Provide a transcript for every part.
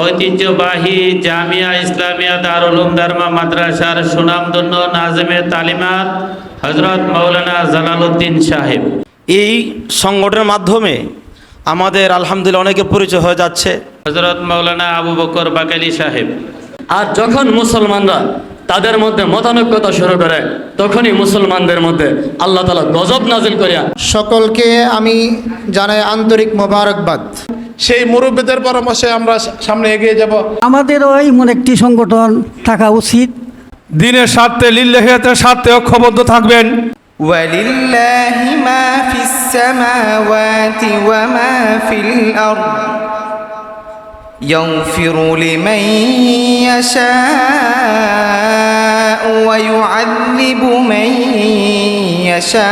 ঐতিহ্যবাহী জামিয়া ইসলামিয়া দারুল উলুম দারমা মাদ্রাসার সুনামধন্য নাজমে তালিমাত হযরত মাওলানা জালালউদ্দিন সাহেব। এই সংগঠনের মাধ্যমে আমাদের আলহামদুলিল্লাহ অনেকের পরিচয় হয়ে যাচ্ছে। হযরত মাওলানা আবু বকর বাকালি সাহেব। আর যখন মুসলমানরা তাদের মধ্যে মতানৈক্যতা শুরু করে, তখনই মুসলমানদের মধ্যে আল্লাহ তাআলা গজব নাজিল করিয়া সকলকে আমি জানাই আন্তরিক মোবারকবাদ। সেই মুরব্বীদের পরামর্শে আমরা সামনে এগিয়ে যাব। আমাদেরও এমন একটি সংগঠন থাকা উচিত। দ্বীনের স্বার্থে লিল্লাহিয়াতের স্বার্থে ঐক্যবদ্ধ থাকবেন। ওয়ালিল্লাহি মা ফিস সামাওয়াতি ওয়া মা ফিল আরদ ইয়াগফিরু লিমান ইয়াশাউ ওয়া ইউআযযিবু মান ইয়াশাউ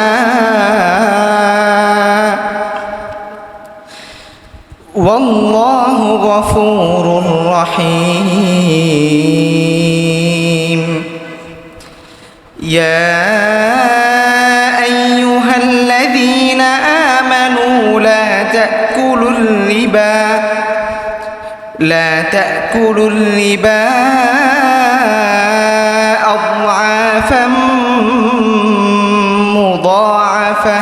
ওয়াল্লাহু গফুরুর রহিম। ইয়া আইয়ুহাল্লাযীনা আমানু লা তা'কুলুর রিবা আদ'আফাম মুদা'আফা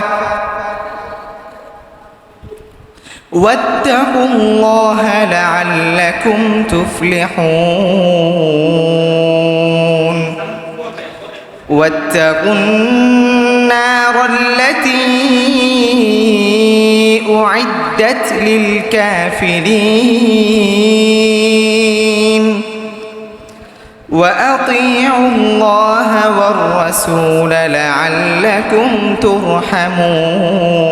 واتقوا الله لعلكم تفلحون واتقوا النار التي أعدت للكافرين وأطيعوا الله والرسول لعلكم ترحمون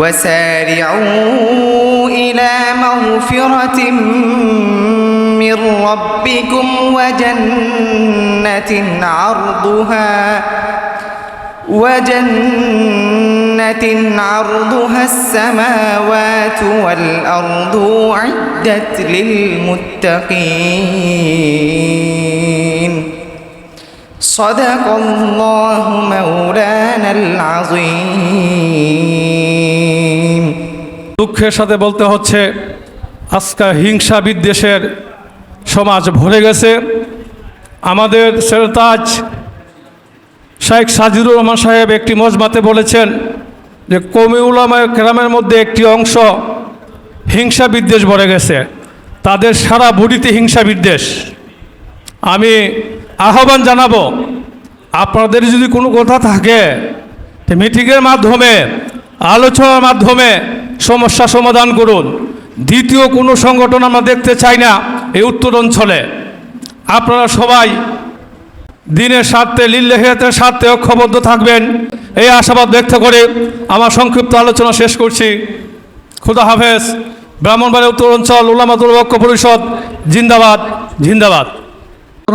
وسارعوا إلى مغفرة من ربكم وجنة عرضها السماوات والأرض أعدت للمتقين صدق الله مولانا العظيم। দুঃখের সাথে বলতে হচ্ছে, আজকে হিংসা বিদ্বেষের সমাজ ভরে গেছে। আমাদের সেরতাজ শেখ সাজিদুর রহমান সাহেব একটি মজমাতে বলেছেন যে কওমি উলামায়ে কেরামের মধ্যে একটি অংশ হিংসা বিদ্বেষ ভরে গেছে, তাদের সারা বডিতে হিংসা বিদ্বেষ। আমি আহ্বান জানাবো, আপনাদের যদি কোনো কথা থাকে মিটিংয়ের মাধ্যমে, আলোচনার মাধ্যমে সমস্যা সমাধান করুন। দ্বিতীয় কোনো সংগঠন আমরা দেখতে চাই না এই উত্তর অঞ্চলে। আপনারা সবাই দ্বীনের স্বার্থে লিল্লাহিয়াতের স্বার্থে ঐক্যবদ্ধ থাকবেন, এই আশাবাদ ব্যক্ত করে আমার সংক্ষিপ্ত আলোচনা শেষ করছি। খুদা হাফেজ। ব্রাহ্মণবাড়িয়া উত্তর অঞ্চল উলামাতুল ঐক্য পরিষদ জিন্দাবাদ, জিন্দাবাদ।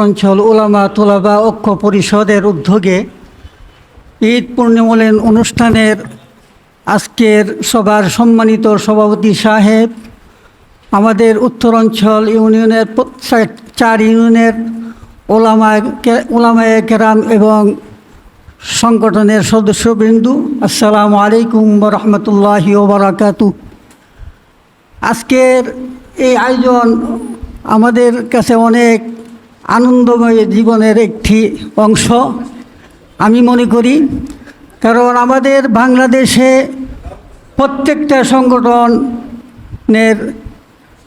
অঞ্চল উলামা তোলাবা ঐক্য পরিষদের উদ্যোগে ঈদ পূর্ণিমূল্যন অনুষ্ঠানের আজকের সবার সম্মানিত সভাপতি সাহেব, আমাদের উত্তরাঞ্চল ইউনিয়নের 4 ইউনিয়নের ওলামায়ে কেরাম এবং সংগঠনের সদস্যবৃন্দ, আসসালামু আলাইকুম ওয়া রাহমাতুল্লাহি ওয়া বারাকাতুহু। আজকের এই আয়োজন আমাদের কাছে অনেক আনন্দময় জীবনের একটি অংশ আমি মনে করি, কারণ আমাদের বাংলাদেশে প্রত্যেকটা সংগঠনের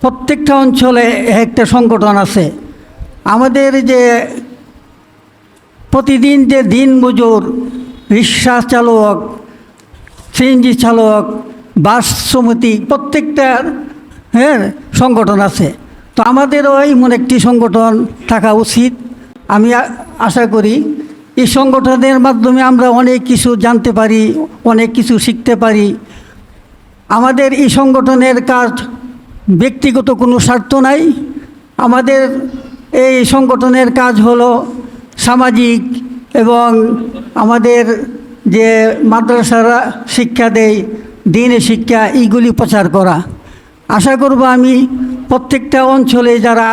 প্রত্যেকটা অঞ্চলে একটা সংগঠন আছে। আমাদের যে প্রতিদিন যে দিনমজুর, রিক্সা চালক, সিএনজি চালক, বাস সমিতি, প্রত্যেকটার সংগঠন আছে। তো আমাদেরও এমন একটি সংগঠন থাকা উচিত। আমি আশা করি এই সংগঠনের মাধ্যমে আমরা অনেক কিছু জানতে পারি, অনেক কিছু শিখতে পারি। আমাদের এই সংগঠনের কাজ ব্যক্তিগত কোনো স্বার্থ নাই। আমাদের এই সংগঠনের কাজ হলো সামাজিক এবং আমাদের যে মাদ্রাসারা শিক্ষা দেয়, দ্বীনের শিক্ষা, এইগুলি প্রচার করা। আশা করব আমি প্রত্যেকটা অঞ্চলে যারা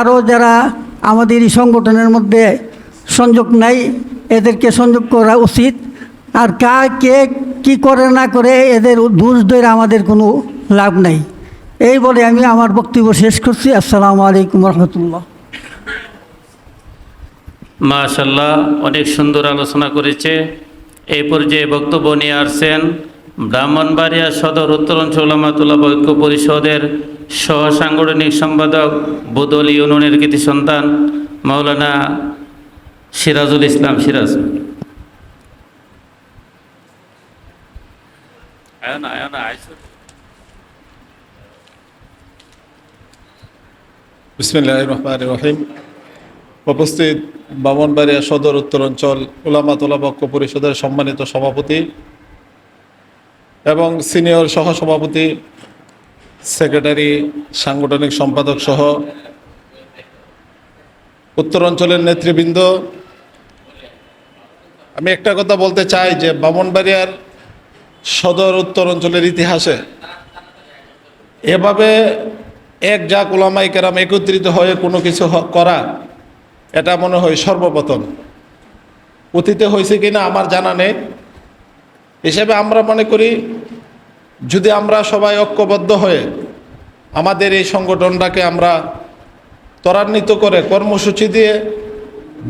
আমাদের এই সংগঠনের মধ্যে সংযোগ নাই, এদেরকে সংযোগ করা উচিত। আর কে কী করে না করে এদের দোষ ধরে আমাদের কোনো লাভ নাই। এই বলে আমি আমার বক্তব্য শেষ করছি। আসসালামু আলাইকুম রহমতুল্লাহ। মাশাল্লাহ, অনেক সুন্দর আলোচনা করেছে। এই পর্যায়ে বক্তব্য নিয়ে আসছেন ব্রাহ্মণবাড়িয়া সদর উত্তরাঞ্চল উলামাতুল্লাহ ঐক্য পরিষদের সহ সাংগঠনিক সম্পাদক বুদল ইউনিয়নের কৃতি সন্তান মাওলানা সিরাজুল ইসলাম। সিরাজ, বিসমিল্লাহির রহমানির রহিম। উপস্থিত ব্রাহ্মণবাড়িয়া সদর উত্তরাঞ্চল উলামাতুল্লাহ ঐক্য পরিষদের সম্মানিত সভাপতি এবং সিনিয়র সহসভাপতি, সেক্রেটারি, সাংগঠনিক সম্পাদক সহ উত্তরাঞ্চলের নেতৃবৃন্দ, আমি একটা কথা বলতে চাই যে ব্রাহ্মণবাড়িয়ার সদর উত্তরাঞ্চলের ইতিহাসে এভাবে এক জাক উলামায়ে কেরাম একত্রিত হয়ে কোনো কিছু করা, এটা মনে হয় সর্বপ্রথম। অতীতে হয়েছে কিনা আমার জানা নেই। হিসেবে আমরা মনে করি যদি আমরা সবাই ঐক্যবদ্ধ হয়ে আমাদের এই সংগঠনটাকে আমরা ত্বরান্বিত করে কর্মসূচি দিয়ে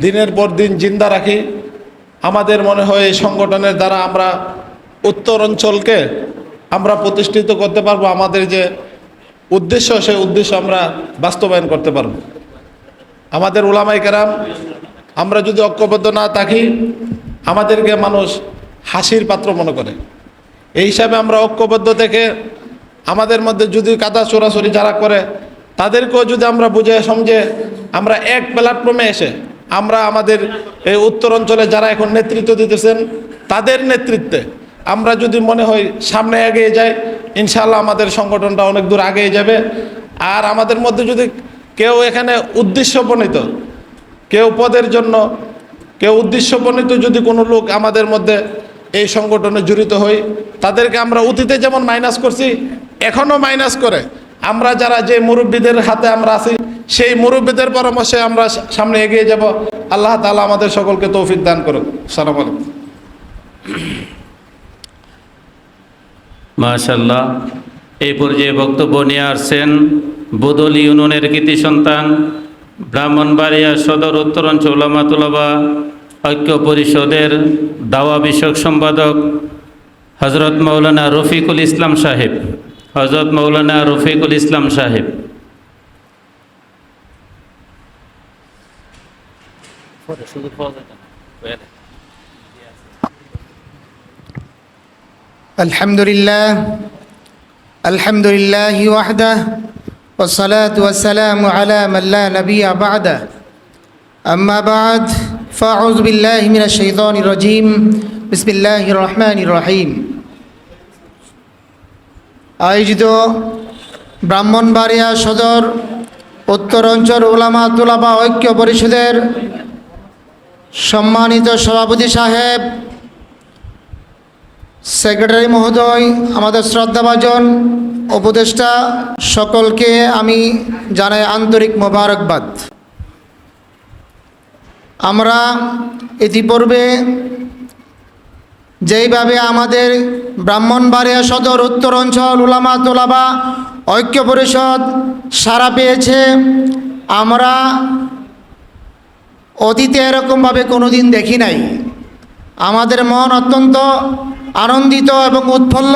দিনের পর দিন জিন্দা রাখি, আমাদের মনে হয় এই সংগঠনের দ্বারা আমরা উত্তর অঞ্চলকে আমরা প্রতিষ্ঠিত করতে পারবো। আমাদের যে উদ্দেশ্য, সেই উদ্দেশ্য আমরা বাস্তবায়ন করতে পারবো। আমাদের উলামায়ে কেরাম আমরা যদি ঐক্যবদ্ধ না থাকি, আমাদেরকে মানুষ হাসির পাত্র মনে করে। এই হিসাবে আমরা ঐক্যবদ্ধ থেকে আমাদের মধ্যে যদি কাদা চোরাচুরি যারা করে তাদেরকেও যদি আমরা বুঝে সমঝে আমরা এক প্ল্যাটফর্মে এসে আমরা আমাদের এই উত্তর অঞ্চলে যারা এখন নেতৃত্ব দিতেছেন তাদের নেতৃত্বে আমরা যদি মনে হয় সামনে এগিয়ে যাই, ইনশাআল্লাহ আমাদের সংগঠনটা অনেক দূর এগিয়ে যাবে। আর আমাদের মধ্যে যদি কেউ এখানে উদ্দেশ্যপ্রণীত, কেউ পদের জন্য, কেউ উদ্দেশ্যপ্রণীত যদি কোনো লোক আমাদের মধ্যে এই সংগঠনে জড়িত হই, তাদেরকে আমরা অতীতে যেমন মাইনাস করছি এখনও মাইনাস করে আমরা যারা যে মুরব্বীদের হাতে আমরা আছি সেই মুরব্বীদের পরামর্শে আমরা সামনে এগিয়ে যাব। আল্লাহ তাআলা আমাদের সকলকে তৌফিক দান করুন। আসসালামু আলাইকুম। মাশাল্লাহ, এই পর্যায়ে বক্তব্য নিয়ে আসছেন বুদল ইউনিয়নের কৃতি সন্তান ব্রাহ্মণবাড়িয়া সদর উত্তরাঞ্চল উলামাতুল্লাহ ঐক্য পরিষদের দাওয়া বিষয়ক সম্পাদক হজরত মৌলানা রফিকুল ইসলাম সাহেব। হজরত মৌলানা রফিকুল ইসলাম সাহেব। আলহামদুলিল্লাহ ওয়াহদাহ والصلاة والسلام على من لا نبي بعده أما بعد فأعوذ بالله من الشيطان الرجيم بسم الله الرحمن الرحيم। আয়োজিত ব্রাহ্মণবাড়িয়া সদর উত্তরাঞ্চল উলামাতুল্লাহ ঐক্য পরিষদের সম্মানিত সভাপতি সাহেব, সেক্রেটারি মহোদয়, আমাদের শ্রদ্ধাভাজন উপদেষ্টা, সকলকে আমি জানাই আন্তরিক মোবারকবাদ। আমরা ইতিপূর্বে যেইভাবে আমাদের ব্রাহ্মণবাড়িয়া সদর উত্তরাঞ্চল উলামাতুল্লাহ ঐক্য পরিষদ সাড়া পেয়েছে, আমরা অতীতে এরকমভাবে কোনো দিন দেখি নাই। আমাদের মন অত্যন্ত আনন্দিত এবং উৎফুল্ল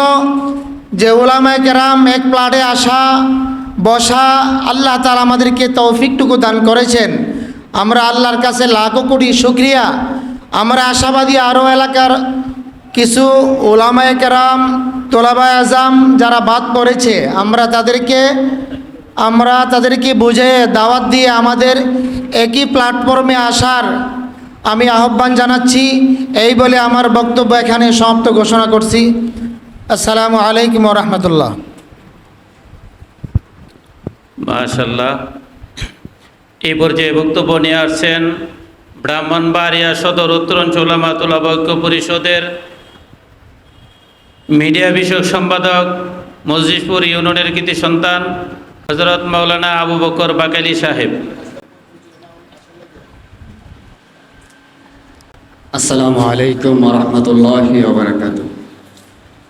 যে উলামায়ে কেরাম এক প্লাটে আসা বসা আল্লাহ তাআলা আমাদেরকে তৌফিকটুকু দান করেছেন। আমরা আল্লাহর কাছে লাখো কোটি শুকরিয়া। আমরা আশাবাদী আরও এলাকার কিছু উলামায়ে কেরাম, তোলাবায়ে আজম যারা বাদ পড়েছে, আমরা তাদেরকে বুঝে দাওয়াত দিয়ে আমাদের একই প্ল্যাটফর্মে আসার আমি আহ্বান জানাচ্ছি। এই বলে আমার বক্তব্য এখানে সমাপ্ত ঘোষণা করছি। আসসালামু আলাইকুম ওয়া রাহমাতুল্লাহ। মাশাল্লাহ, এই পর্যায়ে বক্তব্য নিয়ে আসছেন ব্রাহ্মণবাড়িয়া সদর উত্তরাঞ্চল উলামাতুল্লাহ ঐক্য পরিষদের মিডিয়া বিষয়ক সম্পাদক মসজিদপুর ইউনিয়নের কৃতি সন্তান হজরত মৌলানা আবু বকর বাকালি সাহেব। আসসালামু আলাইকুম ওয়া রাহমাতুল্লাহি ওয়া বারাকাতুহু।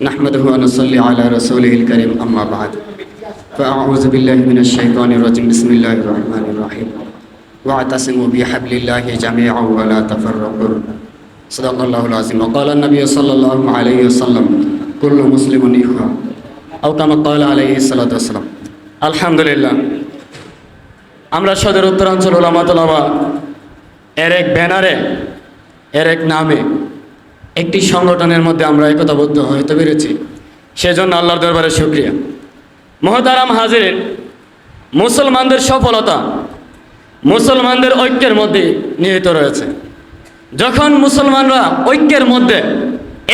নাহমাদুহু ওয়া নুসাল্লি আলা রাসূলিহিল কারীম, আম্মা বা'দ। فأعوذ بالله من الشيطان الرجيم بسم الله الرحمن الرحيم واعتصموا بحبل الله جميعا ولا تفرقوا صدق الله العظيم وقال النبي صلى الله عليه وسلم كل مسلم إخوة أو كما قال عليه الصلاة والسلام الحمد لله আমরা সদর উত্তরাঞ্চল উলামা তোলাবা এর এক ব্যানারে এর এক নামে একটি সংগঠনের মধ্যে আমরা একতাবদ্ধ হতে পেরেছি সেজন্য আল্লাহর দরবারে শুকরিয়া। মহতারাম হাজিরিন, মুসলমানদের সফলতা মুসলমানদের ঐক্যের মধ্যে নিহিত রয়েছে। যখন মুসলমানরা ঐক্যের মধ্যে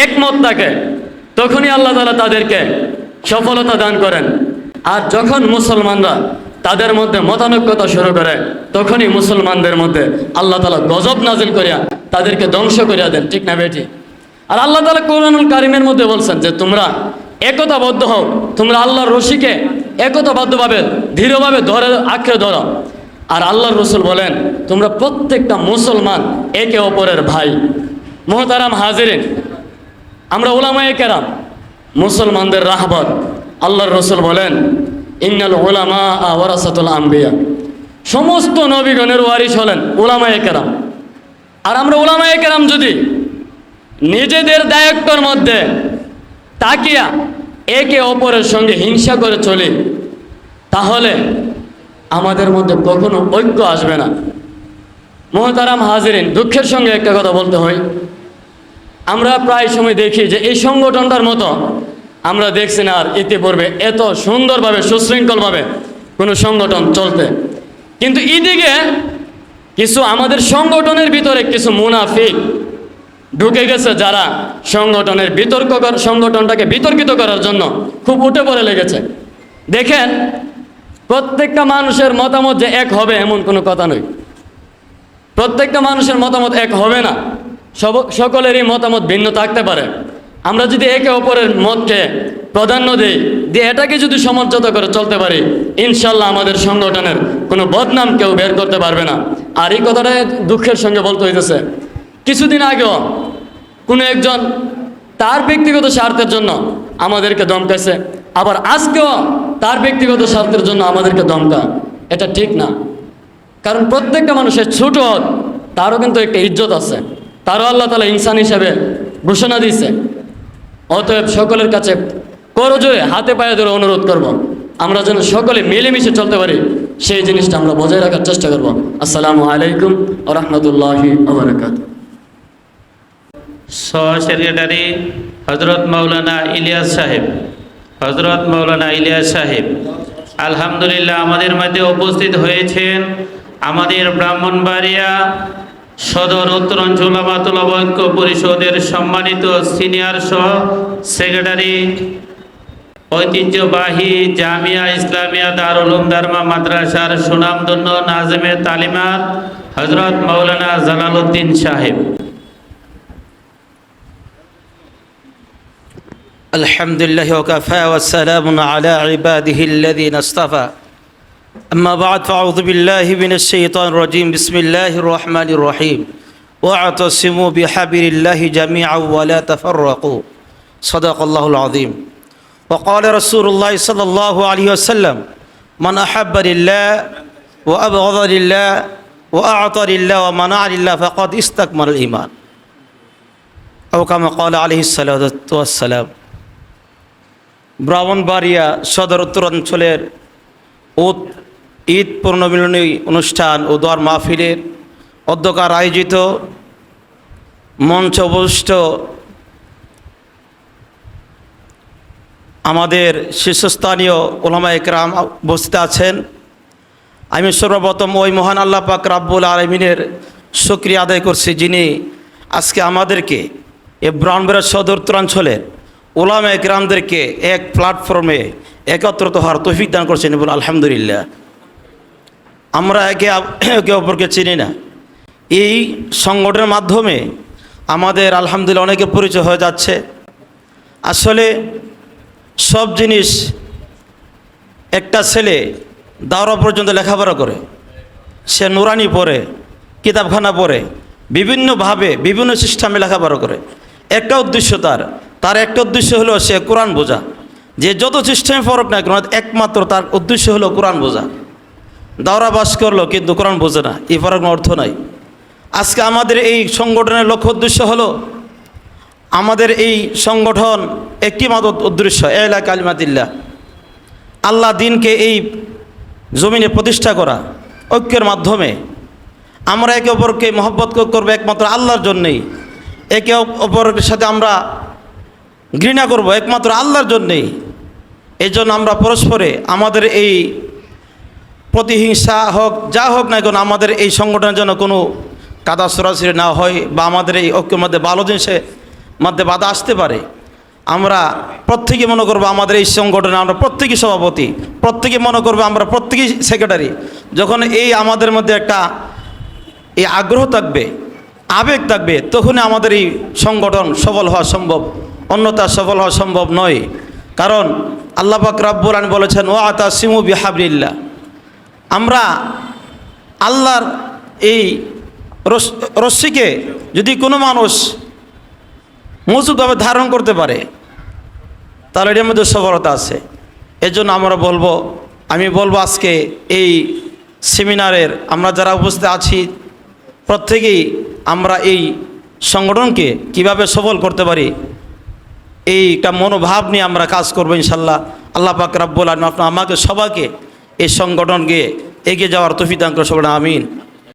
একমত থাকে তখনই আল্লাহ তাআলা তাদেরকে সফলতা দান করেন। আর যখন মুসলমানরা তাদের মধ্যে মতানৈক্যতা শুরু করে তখনই মুসলমানদের মধ্যে আল্লাহ তাআলা গজব নাজিল করিয়া তাদেরকে ধ্বংস করিয়া দেন, ঠিক না বেটি? আর আল্লাহ তাআলা কোরআনুল কারীমের মধ্যে বলছেন যে তোমরা একতাবদ্ধ হও, তোমরা আল্লাহর রশিকে একতাবদ্ধভাবে দৃঢ়ভাবে ধরে আঁকড়ে ধরো। আর আল্লাহর রসুল বলেন তোমরা প্রত্যেকটা মুসলমান একে অপরের ভাই। মুহতারাম হাজিরিন, আমরা উলামায়ে কেরাম মুসলমানদের রাহবর। আল্লাহর রসুল বলেন ইন্নাল উলামা ওয়ারাসাতুল আম্বিয়া, সমস্ত নবীগণের ওয়ারিস হলেন উলামায়ে কেরাম। আর আমরা উলামায়ে কেরাম যদি নিজেদের দায়িত্বের মধ্যে তাকিয়া একে অপরের সঙ্গে হিংসা করে চলি তাহলে আমাদের মধ্যে কখনো ঐক্য আসবে না। মুহতারাম হাজিরিন, দুঃখের সঙ্গে একটা কথা বলতে হয়, আমরা প্রায় সময় দেখি যে এই সংগঠনটার মতো আমরা দেখছি না আর ইতিপূর্বে এত সুন্দরভাবে সুশৃঙ্খলভাবে কোনো সংগঠন চলতে। কিন্তু এদিকে কিছু আমাদের সংগঠনের ভিতরে কিছু মুনাফিক ঢুকে গেছে যারা সংগঠনটাকে বিতর্কিত করার জন্য খুব উঠে পড়ে লেগেছে। দেখেন, প্রত্যেকটা মানুষের মতামত যে এক হবে এমন কোনো কথা নয়। প্রত্যেকটা মানুষের মতামত এক হবে না, সকলেরই মতামত ভিন্ন থাকতে পারে। আমরা যদি একে অপরের মতকে প্রাধান্য দিই, দিয়ে এটাকে যদি সমঝোতা করে চলতে পারি, ইনশাল্লাহ আমাদের সংগঠনের কোনো বদনাম কেউ বের করতে পারবে না। আর এই কথাটা দুঃখের সঙ্গে বলতে হইতেছে, কিছুদিন আগেও কোনো একজন তার ব্যক্তিগত স্বার্থের জন্য আমাদেরকে ধমকাইছে, আবার আজকেও তার ব্যক্তিগত স্বার্থের জন্য আমাদেরকে ধমকা। এটা ঠিক না, কারণ প্রত্যেকটা মানুষের ছোট হোক তারও কিন্তু একটা ইজ্জত আছে, তারও আল্লাহ তাআলা ইনসান হিসাবে ঘোষণা দিয়েছে। অতএব সকলের কাছে করজোড়ে হাতে পায়ে ধরে অনুরোধ করব, আমরা যেন সকলে মিলেমিশে চলতে পারি সেই জিনিসটা আমরা বজায় রাখার চেষ্টা করব। আসসালামু আলাইকুম ওয়া রাহমাতুল্লাহি ওয়া বারাকাতুহু। সেক্রেটারি হজরত মাওলানা ইলিয়াস সাহেব, আলহামদুলিল্লাহ আমাদের মধ্যে উপস্থিত হয়েছেন আমাদের ব্রাহ্মণবাড়িয়া সদর উত্তরাঞ্চল উলামা তোলাবা ঐক্য পরিষদের সম্মানিত সিনিয়র সহ সেক্রেটারি, ঐতিহ্যবাহী জামিয়া ইসলামিয়া দারুল উলুম দারমা মাদ্রাসার সুনামধন্য নাজমে তালিমাত হজরত মাওলানা জালালউদ্দিন সাহেব। আলহামদুলিল্লাহ ওয়া কাফা ওয়া সালামুন আলা ইবাদিহি আল্লাযীনা ইসতাফা। أما بعد فأعوذ بالله من الشيطان الرجيم بسم الله الرحمن الرحيم واعتصموا بحبل الله جميعا ولا تفرقوا صدق الله العظيم وقال رسول الله صلى الله عليه وسلم من أحب لله وأبغض لله وأعطى لله ومنع لله فقد استكمل الإيمان أو كما قال عليه الصلاة والسلام। ব্রাহ্মণবাড়িয়া সদর উত্তরাঞ্চলের ঈদ পূর্ণমিলনী অনুষ্ঠান ও দোয়ার মাহফিলের অধ্যকার আয়োজিত মঞ্চ উপবিষ্ট আমাদের শীর্ষস্থানীয় উলামায়ে কেরাম উপস্থিত আছেন। আমি সর্বপ্রথম ওই মহান আল্লাহ পাক রাব্বুল আলামিনের শুকরিয়া আদায় করছি যিনি আজকে আমাদেরকে এই ব্রাহ্মণবাড়িয়া সদর উত্তরাঞ্চলের উলামায়ে কেরামদেরকে এক প্ল্যাটফর্মে একত্রিত হওয়ার তৌফিক দান করছেন বলে আলহামদুলিল্লাহ। আমরা একে অপরকে চিনি না, এই সংগঠনের মাধ্যমে আমাদের আলহামদুলিল্লাহ অনেকের পরিচয় হয়ে যাচ্ছে। আসলে সব জিনিস, একটা ছেলে দাওরা পর্যন্ত লেখাপড়া করে, সে নুরানি পড়ে, কিতাবখানা পড়ে, বিভিন্নভাবে বিভিন্ন সিস্টেমে লেখাপড়া করে, একটা উদ্দেশ্য তার একটা উদ্দেশ্য হলো সে কোরআন বোঝা। যে যত সিস্টেমে ফরক না কেন একমাত্র তার উদ্দেশ্য হলো কোরআন বোঝা। দাওরা বাস করলো কিন্তু কোরআন বোঝে না, এই ফরক অর্থ নাই। আজকে আমাদের এই সংগঠনের লক্ষ্য উদ্দেশ্য হলো, আমাদের এই সংগঠন একটি মাত্র উদ্দেশ্য, এলা কালিমাতিল্লাহ, আল্লাহ দিনকে এই জমিনে প্রতিষ্ঠা করা ঐক্যের মাধ্যমে। আমরা একে অপরকে মহব্বত করবো একমাত্র আল্লাহর জন্যেই, একে অপরের সাথে আমরা ঘৃণা করব একমাত্র আল্লাহর জন্যেই। এই জন্য আমরা পরস্পরে আমাদের এই প্রতিহিংসা হোক যা হোক না কেন, আমাদের এই সংগঠনের জন্য কোনো কাদা সরাসরি না হয় বা আমাদের এই ঐক্যের মধ্যে ভালো জিনিসের মধ্যে বাধা আসতে পারে। আমরা প্রত্যেকে মনে করবো আমাদের এই সংগঠনে আমরা প্রত্যেকেই সভাপতি, প্রত্যেকে মনে করবো আমরা প্রত্যেকেই সেক্রেটারি। যখন এই আমাদের মধ্যে একটা এই আগ্রহ থাকবে, আবেগ থাকবে, তখনই আমাদের এই সংগঠন সফল হওয়া সম্ভব, অন্যথা সফল হওয়া সম্ভব নয়। কারণ আল্লাহ পাক রব্বুল আলামিন বলেছেন ওয়াতাসিমু বিহাবলিল্লাহ, আমরা আল্লাহর এই রশ্মিকে যদি কোনো মানুষ মজবুতভাবে ধারণ করতে পারে তাহলে এর মধ্যে সফলতা আছে। এজন্য আমি বলবো আজকে এই সেমিনারের আমরা যারা উপস্থিত আছি প্রত্যেকেই আমরা এই সংগঠনকে কিভাবে সফল করতে পারি এইটা মনোভাব নিয়ে আমরা কাজ করবো ইনশাল্লাহ। আল্লাহ পাক রব্বুল আলামিন আমাকে সবাইকে এই সংগঠনকে এগিয়ে যাওয়ার তৌফিক দান করুন, আমিন।